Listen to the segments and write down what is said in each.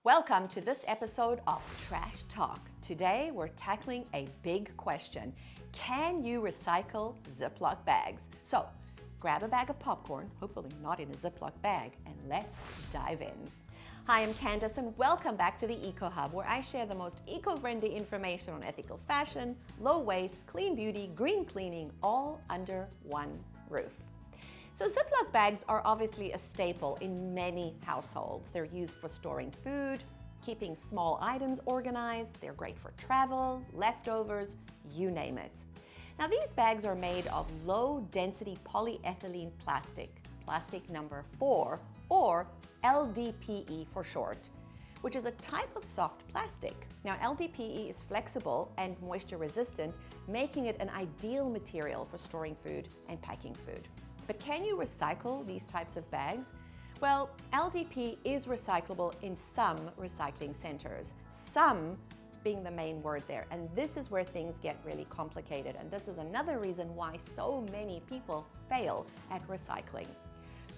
Welcome to this episode of Trash Talk. Today we're tackling a big question. Can you recycle Ziploc bags? So grab a bag of popcorn, hopefully not in a Ziploc bag, and let's dive in. Hi, I'm Candace and welcome back to the Eco Hub, where I share the most eco-friendly information on ethical fashion, low waste, clean beauty, green cleaning, all under one roof. So Ziploc bags are obviously a staple in many households. They're used for storing food, keeping small items organized. They're great for travel, leftovers, you name it. Now these bags are made of low-density polyethylene plastic number 4, or LDPE for short, which is a type of soft plastic. Now LDPE is flexible and moisture resistant, making it an ideal material for storing food and packing food. But can you recycle these types of bags? Well, LDPE is recyclable in some recycling centers, some being the main word there. And this is where things get really complicated. And this is another reason why so many people fail at recycling.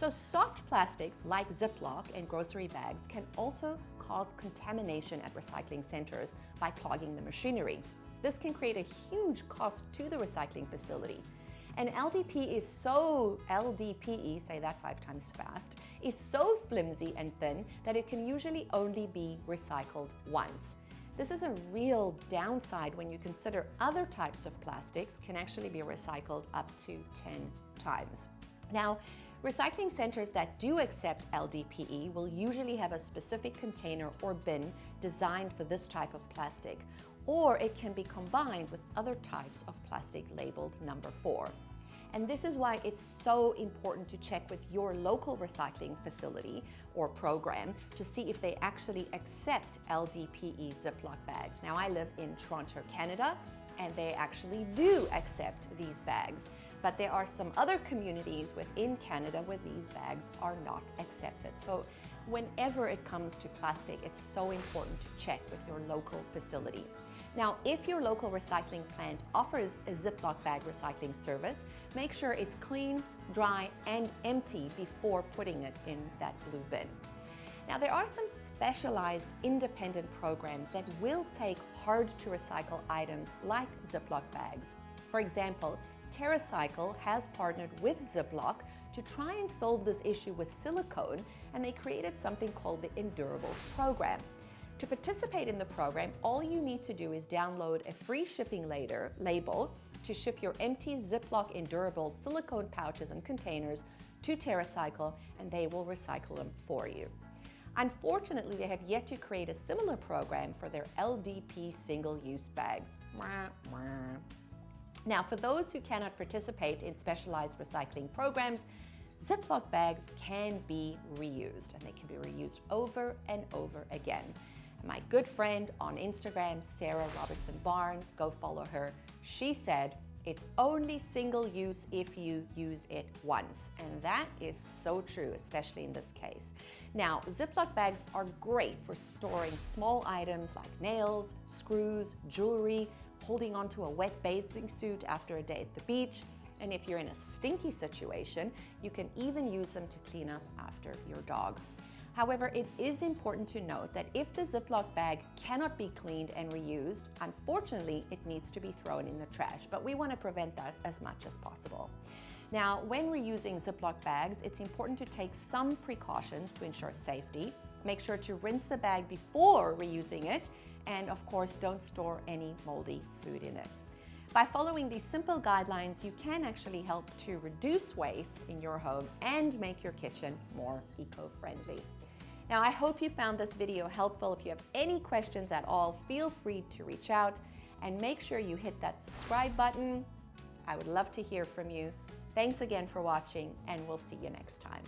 So soft plastics like Ziploc and grocery bags can also cause contamination at recycling centers by clogging the machinery. This can create a huge cost to the recycling facility. And LDPE, say that 5 times fast, is so flimsy and thin that it can usually only be recycled once. This is a real downside when you consider other types of plastics can actually be recycled up to 10 times. Now, recycling centers that do accept LDPE will usually have a specific container or bin designed for this type of plastic, or it can be combined with other types of plastic labeled number 4. And this is why it's so important to check with your local recycling facility or program to see if they actually accept LDPE Ziploc bags. Now, I live in Toronto, Canada, and they actually do accept these bags. But there are some other communities within Canada where these bags are not accepted. So whenever it comes to plastic, it's so important to check with your local facility. Now, if your local recycling plant offers a Ziploc bag recycling service, make sure it's clean, dry, and empty before putting it in that blue bin. Now, there are some specialized independent programs that will take hard-to-recycle items like Ziploc bags. For example, TerraCycle has partnered with Ziploc to try and solve this issue with silicone, and they created something called the Endurables program. To participate in the program, all you need to do is download a free shipping label to ship your empty Ziploc Endurables silicone pouches and containers to TerraCycle, and they will recycle them for you. Unfortunately, they have yet to create a similar program for their LDPE single-use bags. Now, for those who cannot participate in specialized recycling programs, Ziploc bags can be reused, and they can be reused over and over again. My good friend on Instagram, Sarah Robertson Barnes, go follow her. She said, it's only single use if you use it once. And that is so true, especially in this case. Now, Ziploc bags are great for storing small items like nails, screws, jewelry, holding onto a wet bathing suit after a day at the beach. And if you're in a stinky situation, you can even use them to clean up after your dog. However, it is important to note that if the Ziploc bag cannot be cleaned and reused, unfortunately, it needs to be thrown in the trash, but we want to prevent that as much as possible. Now, when reusing Ziploc bags, it's important to take some precautions to ensure safety. Make sure to rinse the bag before reusing it, and of course, don't store any moldy food in it. By following these simple guidelines, you can actually help to reduce waste in your home and make your kitchen more eco-friendly. Now, I hope you found this video helpful. If you have any questions at all, feel free to reach out and make sure you hit that subscribe button. I would love to hear from you. Thanks again for watching, and we'll see you next time.